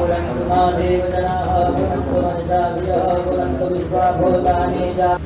भुवन्तु न देवजनाः भुवन्तु मनुष्याभियः भुवन्तु विश्वाभूतानि च।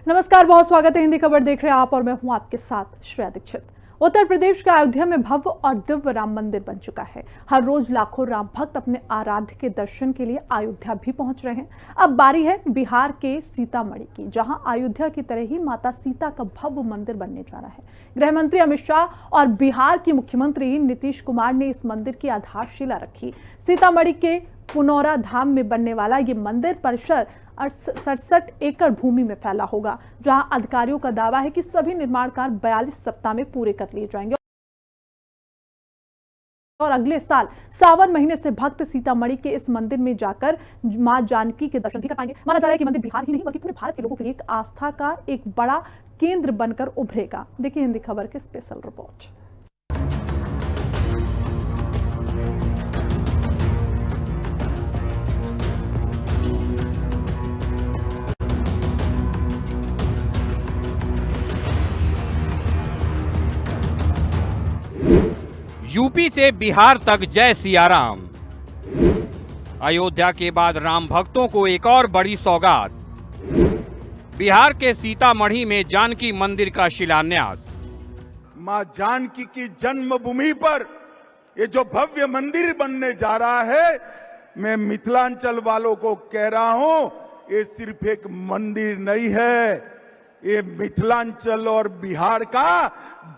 नमस्कार, बहुत स्वागत है। हिंदी खबर देख रहे हैं आप और मैं हूं आपके साथ श्रेया दीक्षित। उत्तर प्रदेश के अयोध्या में भव्य और दिव्य राम मंदिर बन चुका है। हर रोज लाखों राम भक्त अपने आराध्य के दर्शन के लिए अयोध्या भी पहुंच रहे हैं। अब बारी है बिहार के सीतामढ़ी की, जहां अयोध्या की तरह ही माता सीता का भव्य मंदिर बनने जा रहा है। गृह मंत्री अमित शाह और बिहार के मुख्यमंत्री नीतीश कुमार ने इस मंदिर की आधारशिला रखी। सीतामढ़ी के पुनौरा धाम में बनने वाला ये मंदिर परिसर 67 एकड़ भूमि में फैला होगा, जहां अधिकारियों का दावा है कि सभी निर्माण कार्य 42 सप्ताह में पूरे कर लिए जाएंगे और अगले साल सावन महीने से भक्त सीतामढ़ी के इस मंदिर में जाकर मां जानकी के दर्शन भी कर पाएंगे। माना जा रहा है कि मंदिर बिहार ही नहीं बल्कि पूरे भारत के लोगों के लिए एक आस्था का एक बड़ा केंद्र बनकर उभरेगा। देखिए हिंदी खबर की स्पेशल रिपोर्ट। यूपी से बिहार तक जय सिया राम। अयोध्या के बाद राम भक्तों को एक और बड़ी सौगात। बिहार के सीतामढ़ी में जानकी मंदिर का शिलान्यास। मां जानकी की जन्मभूमि पर ये जो भव्य मंदिर बनने जा रहा है, मैं मिथिलांचल वालों को कह रहा हूं, ये सिर्फ एक मंदिर नहीं है, ये मिथिलांचल और बिहार का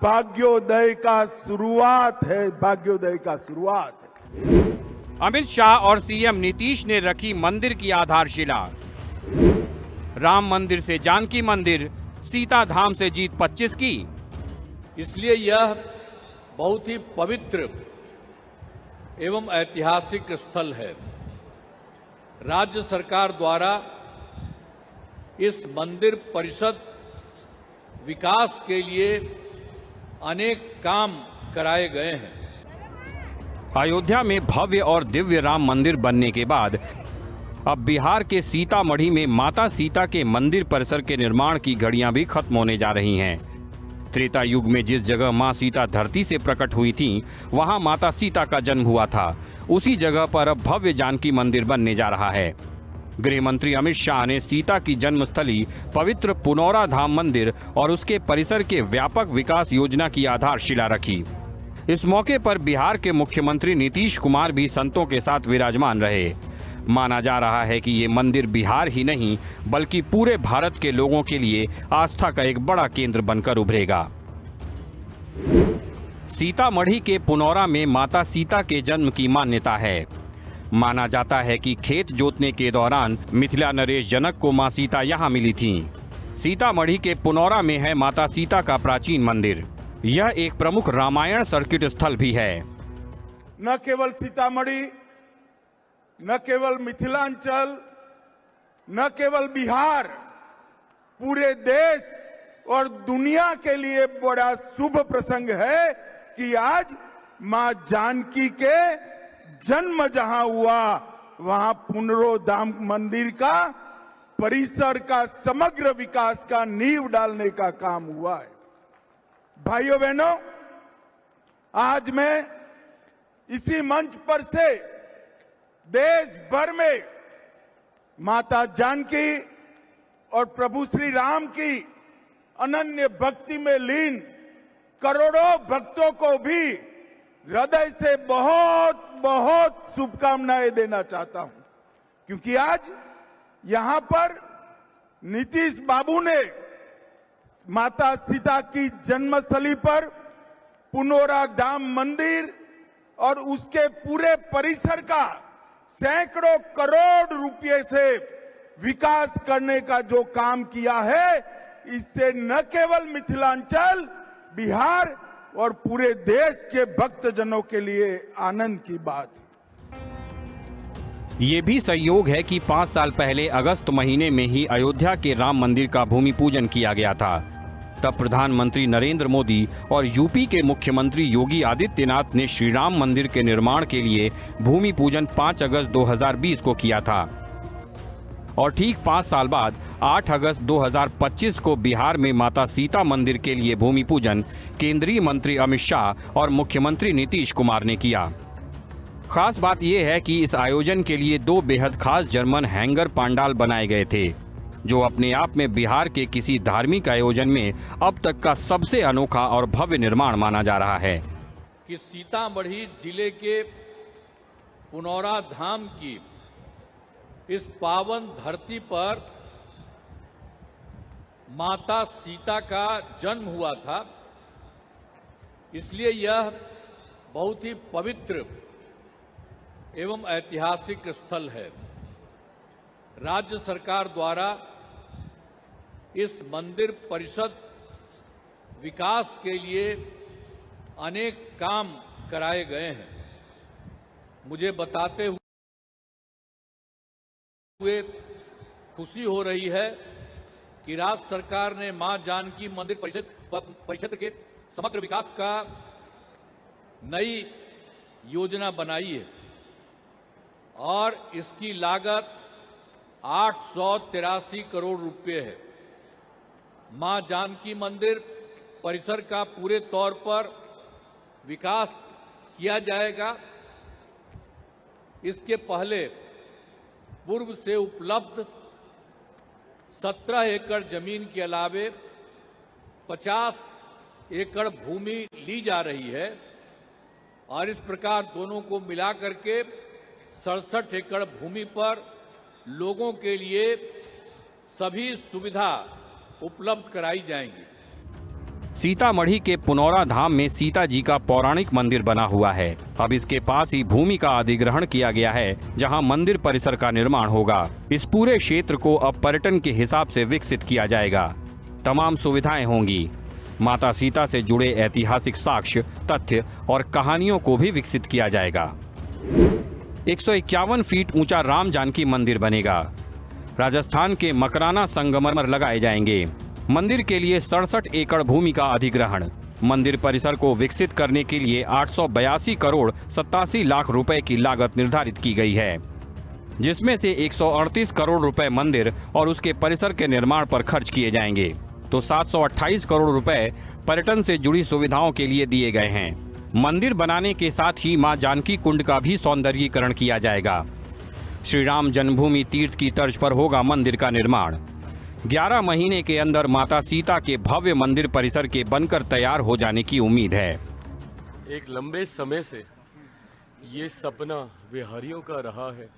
भाग्योदय का शुरुआत है, भाग्योदय का शुरुआत है। अमित शाह और सीएम नीतीश ने रखी मंदिर की आधारशिला। राम मंदिर से जानकी मंदिर, सीता धाम से जीत 25 की। इसलिए यह बहुत ही पवित्र एवं ऐतिहासिक स्थल है। राज्य सरकार द्वारा इस मंदिर परिषद विकास के लिए अनेक काम कराए गए हैं। अयोध्या में भव्य और दिव्य राम मंदिर बनने के बाद अब बिहार के सीतामढ़ी में माता सीता के मंदिर परिसर के निर्माण की घड़ियां भी खत्म होने जा रही हैं। त्रेता युग में जिस जगह मां सीता धरती से प्रकट हुई थी, वहां माता सीता का जन्म हुआ था। उसी जगह पर अब भव्य जानकी मंदिर बनने जा रहा है। गृह मंत्री अमित शाह ने सीता की जन्मस्थली पवित्र पुनौरा धाम मंदिर और उसके परिसर के व्यापक विकास योजना की आधारशिला रखी। इस मौके पर बिहार के मुख्यमंत्री नीतीश कुमार भी संतों के साथ विराजमान रहे। माना जा रहा है कि ये मंदिर बिहार ही नहीं बल्कि पूरे भारत के लोगों के लिए आस्था का एक बड़ा केंद्र बनकर उभरेगा। सीतामढ़ी के पुनौरा में माता सीता के जन्म की मान्यता है। माना जाता है कि खेत जोतने के दौरान मिथिला नरेश जनक को मां सीता यहां मिली थीं। सीतामढ़ी के पुनौरा में है माता सीता का प्राचीन मंदिर। यह एक प्रमुख रामायण सर्किट स्थल भी है। न केवल सीतामढ़ी, न केवल मिथिलांचल, न केवल बिहार, पूरे देश और दुनिया के लिए बड़ा शुभ प्रसंग है कि आज मां जानकी के जन्म जहां हुआ, वहां पुनरोधाम मंदिर का परिसर का समग्र विकास का नींव डालने का काम हुआ है। भाइयों बहनों, आज मैं इसी मंच पर से देश भर में माता जानकी और प्रभु श्री राम की अनन्य भक्ति में लीन करोड़ों भक्तों को भी हृदय से बहुत बहुत शुभकामनाएं देना चाहता हूं, क्योंकि आज यहां पर नीतीश बाबू ने माता सीता की जन्मस्थली पर पुनौरा धाम मंदिर और उसके पूरे परिसर का सैकड़ों करोड़ रुपए से विकास करने का जो काम किया है, इससे न केवल मिथिलांचल, बिहार और पूरे देश के भक्तजनों के लिए आनंद की बात है। ये भी संयोग है कि 5 साल पहले अगस्त महीने में ही अयोध्या के राम मंदिर का भूमि पूजन किया गया था। तब प्रधानमंत्री नरेंद्र मोदी और यूपी के मुख्यमंत्री योगी आदित्यनाथ ने श्री राम मंदिर के निर्माण के लिए भूमि पूजन 5 अगस्त 2020 को किया था और ठीक 5 साल बाद 8 अगस्त 2025 को बिहार में माता सीता मंदिर के लिए भूमि पूजन केंद्रीय मंत्री अमित शाह और मुख्यमंत्री नीतीश कुमार ने किया। खास बात यह है कि इस आयोजन के लिए 2 बेहद खास जर्मन हैंगर पंडाल बनाए गए थे, जो अपने आप में बिहार के किसी धार्मिक आयोजन में अब तक का सबसे अनोखा और भव्य निर्माण माना जा रहा है। कि सीतामढ़ी जिले के पुनौरा धाम की इस पावन धरती पर माता सीता का जन्म हुआ था, इसलिए यह बहुत ही पवित्र एवं ऐतिहासिक स्थल है। राज्य सरकार द्वारा इस मंदिर परिषद विकास के लिए अनेक काम कराए गए हैं। मुझे बताते हुए खुशी हो रही है कि राज्य सरकार ने मां जानकी मंदिर परिषद के समग्र विकास का नई योजना बनाई है और इसकी लागत 883 करोड़ रुपए है। मां जानकी मंदिर परिसर का पूरे तौर पर विकास किया जाएगा। इसके पहले पूर्व से उपलब्ध 17 एकड़ जमीन के अलावे 50 एकड़ भूमि ली जा रही है और इस प्रकार दोनों को मिलाकर के 67 एकड़ भूमि पर लोगों के लिए सभी सुविधा उपलब्ध कराई जाएंगी। सीतामढ़ी के पुनौरा धाम में सीता जी का पौराणिक मंदिर बना हुआ है। अब इसके पास ही भूमि का अधिग्रहण किया गया है, जहां मंदिर परिसर का निर्माण होगा। इस पूरे क्षेत्र को अब पर्यटन के हिसाब से विकसित किया जाएगा। तमाम सुविधाएं होंगी। माता सीता से जुड़े ऐतिहासिक साक्ष्य, तथ्य और कहानियों को भी विकसित किया जाएगा। 151 फीट ऊंचा राम जानकी मंदिर बनेगा। राजस्थान के मकराना संगमरमर लगाए जाएंगे। मंदिर के लिए 67 एकड़ भूमि का अधिग्रहण। मंदिर परिसर को विकसित करने के लिए 882 करोड़ 87 लाख रुपए की लागत निर्धारित की गई है, जिसमें से 138 करोड़ रुपए मंदिर और उसके परिसर के निर्माण पर खर्च किए जाएंगे, तो 728 करोड़ रुपए पर्यटन से जुड़ी सुविधाओं के लिए दिए गए हैं। मंदिर बनाने के साथ ही मां जानकी कुंड का भी सौंदर्यीकरण किया जाएगा। श्री राम जन्मभूमि तीर्थ की तर्ज पर होगा मंदिर का निर्माण। 11 महीने के अंदर माता सीता के भव्य मंदिर परिसर के बनकर तैयार हो जाने की उम्मीद है। एक लंबे समय से ये सपना बिहारियों का रहा है।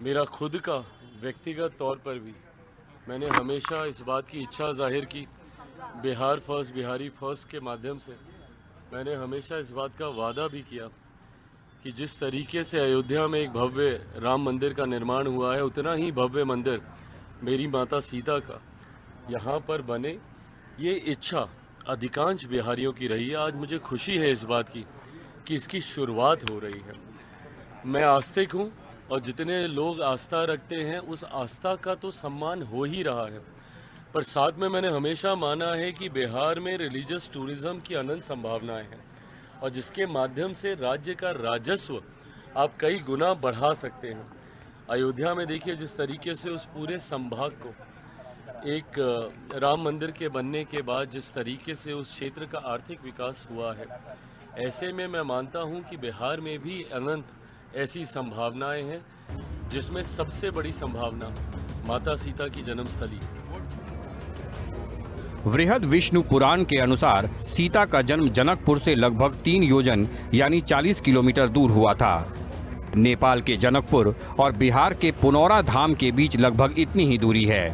मेरा खुद का व्यक्तिगत तौर पर भी मैंने हमेशा इस बात की इच्छा जाहिर की, बिहार फर्स्ट, बिहारी फर्स्ट के माध्यम से मैंने हमेशा इस बात का वादा भी किया कि जिस तरीके से अयोध्या में एक भव्य राम मंदिर का निर्माण हुआ है, उतना ही भव्य मंदिर मेरी माता सीता का यहाँ पर बने। ये इच्छा अधिकांश बिहारियों की रही है। आज मुझे खुशी है इस बात की कि इसकी शुरुआत हो रही है। मैं आस्तिक हूँ और जितने लोग आस्था रखते हैं उस आस्था का तो सम्मान हो ही रहा है, पर साथ में मैंने हमेशा माना है कि बिहार में रिलीजियस टूरिज्म की अनंत संभावनाएं हैं और जिसके माध्यम से राज्य का राजस्व आप कई गुना बढ़ा सकते हैं। अयोध्या में देखिए जिस तरीके से उस पूरे संभाग को एक राम मंदिर के बनने के बाद जिस तरीके से उस क्षेत्र का आर्थिक विकास हुआ है, ऐसे में मैं मानता हूं कि बिहार में भी अनंत ऐसी संभावनाएं हैं, जिसमें सबसे बड़ी संभावना माता सीता की जन्मस्थली। वृहद विष्णु पुराण के अनुसार सीता का जन्म जनकपुर से लगभग 3 योजन यानी 40 किलोमीटर दूर हुआ था। नेपाल के जनकपुर और बिहार के पुनौरा धाम के बीच लगभग इतनी ही दूरी है।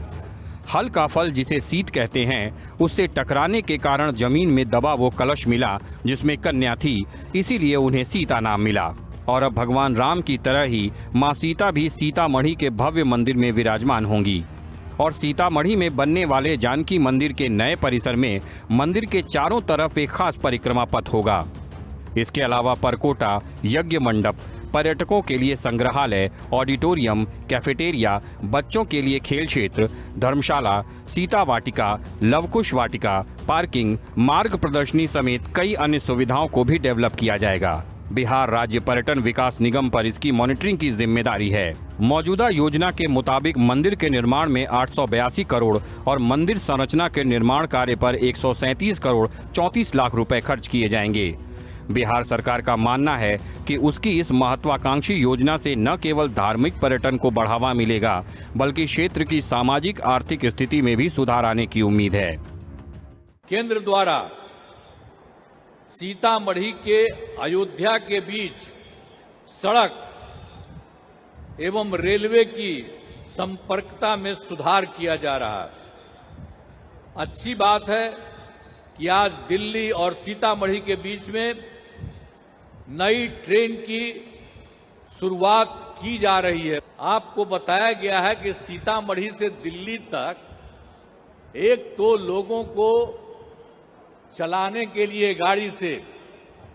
हल का फल जिसे सीत कहते हैं, उससे टकराने के कारण जमीन में दबा वो कलश मिला जिसमें कन्या थी, इसीलिए उन्हें सीता नाम मिला। और अब भगवान राम की तरह ही मां सीता भी सीतामढ़ी के भव्य मंदिर में विराजमान होंगी। और सीतामढ़ी में बनने वाले जानकी मंदिर के नए परिसर में मंदिर के चारों तरफ एक खास परिक्रमा पथ होगा। इसके अलावा परकोटा, यज्ञ मंडप, पर्यटकों के लिए संग्रहालय, ऑडिटोरियम, कैफेटेरिया, बच्चों के लिए खेल क्षेत्र, धर्मशाला, सीता वाटिका, लवकुश वाटिका, पार्किंग, मार्ग प्रदर्शनी समेत कई अन्य सुविधाओं को भी डेवलप किया जाएगा। बिहार राज्य पर्यटन विकास निगम पर इसकी मॉनिटरिंग की जिम्मेदारी है। मौजूदा योजना के मुताबिक मंदिर के निर्माण में 882 करोड़ और मंदिर संरचना के निर्माण कार्य पर 137 करोड़ 34 लाख रुपए खर्च किए जाएंगे। बिहार सरकार का मानना है कि उसकी इस महत्वाकांक्षी योजना से न केवल धार्मिक पर्यटन को बढ़ावा मिलेगा, बल्कि क्षेत्र की सामाजिक आर्थिक स्थिति में भी सुधार आने की उम्मीद है। केंद्र द्वारा सीतामढ़ी के अयोध्या के बीच सड़क एवं रेलवे की संपर्कता में सुधार किया जा रहा है। अच्छी बात है कि आज दिल्ली और सीतामढ़ी के बीच में नई ट्रेन की शुरुआत की जा रही है। आपको बताया गया है कि सीतामढ़ी से दिल्ली तक एक तो लोगों को चलाने के लिए गाड़ी से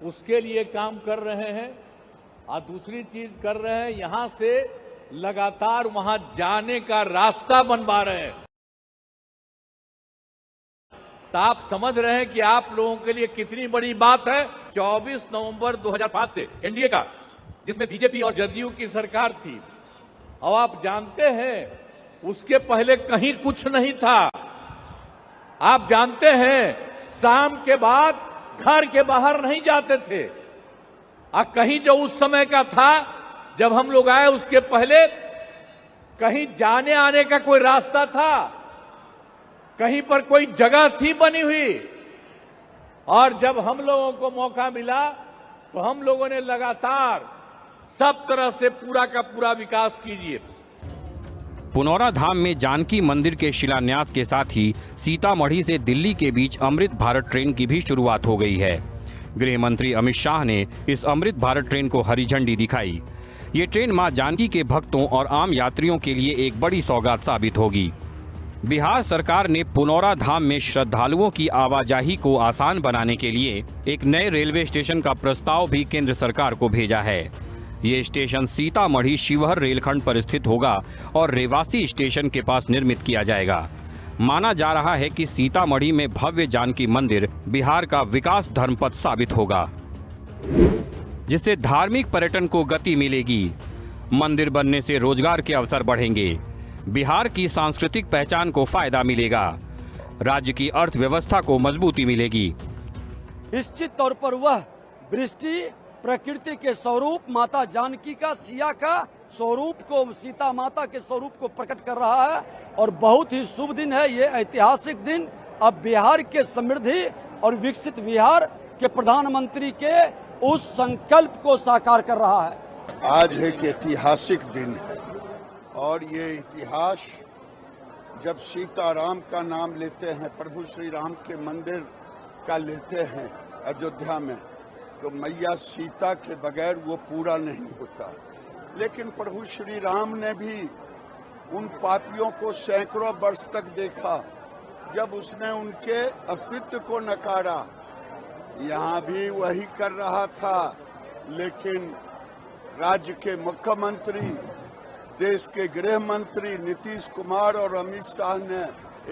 उसके लिए काम कर रहे हैं और दूसरी चीज कर रहे हैं, यहां से लगातार वहां जाने का रास्ता बनवा रहे हैं। तो आप समझ रहे हैं कि आप लोगों के लिए कितनी बड़ी बात है। 24 नवंबर 2005 से एनडीए का, जिसमें बीजेपी और जदयू की सरकार थी, और आप जानते हैं उसके पहले कहीं कुछ नहीं था। आप जानते हैं शाम के बाद घर के बाहर नहीं जाते थे। कहीं जो उस समय का था जब हम लोग आए, उसके पहले कहीं जाने आने का कोई रास्ता था, कहीं पर कोई जगह थी बनी हुई। और जब हम लोगों को मौका मिला तो हम लोगों ने लगातार सब तरह से पूरा का पूरा विकास कीजिए। पुनौरा धाम में जानकी मंदिर के शिलान्यास के साथ ही सीतामढ़ी से दिल्ली के बीच अमृत भारत ट्रेन की भी शुरुआत हो गई है। गृह मंत्री अमित शाह ने इस अमृत भारत ट्रेन को हरी झंडी दिखाई। ये ट्रेन मां जानकी के भक्तों और आम यात्रियों के लिए एक बड़ी सौगात साबित होगी। बिहार सरकार ने पुनौरा धाम में श्रद्धालुओं की आवाजाही को आसान बनाने के लिए एक नए रेलवे स्टेशन का प्रस्ताव भी केंद्र सरकार को भेजा है। ये स्टेशन सीतामढ़ी शिवहर रेलखंड पर स्थित होगा और रेवासी स्टेशन के पास निर्मित किया जाएगा। माना जा रहा है कि सीतामढ़ी में भव्य जानकी मंदिर बिहार का विकास धर्मपथ साबित होगा, जिससे धार्मिक पर्यटन को गति मिलेगी। मंदिर बनने से रोजगार के अवसर बढ़ेंगे, बिहार की सांस्कृतिक पहचान को फायदा मिलेगा, राज्य की अर्थव्यवस्था को मजबूती मिलेगी। निश्चित तौर पर वह वृष्टि प्रकृति के स्वरूप माता जानकी का, सिया का स्वरूप को, सीता माता के स्वरूप को प्रकट कर रहा है और बहुत ही शुभ दिन है ये ऐतिहासिक दिन। अब बिहार के समृद्धि और विकसित बिहार के प्रधानमंत्री के उस संकल्प को साकार कर रहा है। आज एक ऐतिहासिक दिन है और ये इतिहास जब सीताराम का नाम लेते हैं, प्रभु श्री राम के मंदिर का लेते हैं अयोध्या में, तो मैया सीता के बगैर वो पूरा नहीं होता। लेकिन प्रभु श्री राम ने भी उन पापियों को सैकड़ों वर्ष तक देखा जब उसने उनके अस्तित्व को नकारा। यहाँ भी वही कर रहा था, लेकिन राज्य के मुख्यमंत्री, देश के गृह मंत्री नीतीश कुमार और अमित शाह ने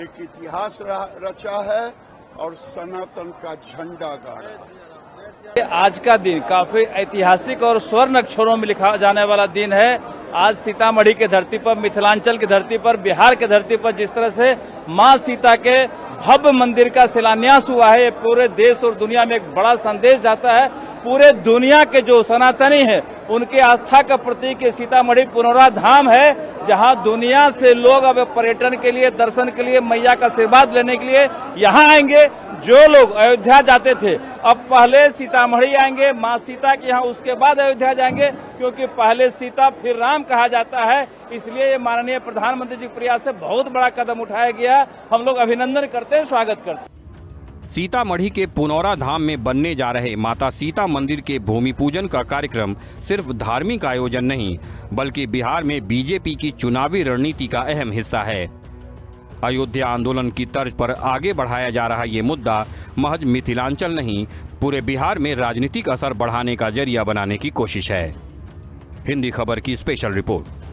एक इतिहास रचा है और सनातन का झंडा गाड़ा। आज का दिन काफी ऐतिहासिक और स्वर्ण अक्षरों में लिखा जाने वाला दिन है। आज सीतामढ़ी की धरती पर, मिथिलांचल की धरती पर, बिहार की धरती पर जिस तरह से मां सीता के भव्य मंदिर का शिलान्यास हुआ है, ये पूरे देश और दुनिया में एक बड़ा संदेश जाता है। पूरे दुनिया के जो सनातनी है उनके आस्था का प्रतीक सीतामढ़ी पुनौरा धाम है, जहां दुनिया से लोग अब पर्यटन के लिए, दर्शन के लिए, मैया का आशीर्वाद लेने के लिए यहां आएंगे। जो लोग अयोध्या जाते थे अब पहले सीतामढ़ी आएंगे मां सीता के यहाँ, उसके बाद अयोध्या जाएंगे, क्योंकि पहले सीता फिर राम कहा जाता है। इसलिए ये माननीय प्रधानमंत्री जी के प्रयास से बहुत बड़ा कदम उठाया गया। हम लोग अभिनंदन करते हैं, स्वागत करते हैं। सीतामढ़ी के पुनौरा धाम में बनने जा रहे माता सीता मंदिर के भूमि पूजन का कार्यक्रम सिर्फ धार्मिक आयोजन नहीं, बल्कि बिहार में बीजेपी की चुनावी रणनीति का अहम हिस्सा है। अयोध्या आंदोलन की तर्ज पर आगे बढ़ाया जा रहा ये मुद्दा महज मिथिलांचल नहीं, पूरे बिहार में राजनीतिक असर बढ़ाने का जरिया बनाने की कोशिश है। हिंदी खबर की स्पेशल रिपोर्ट।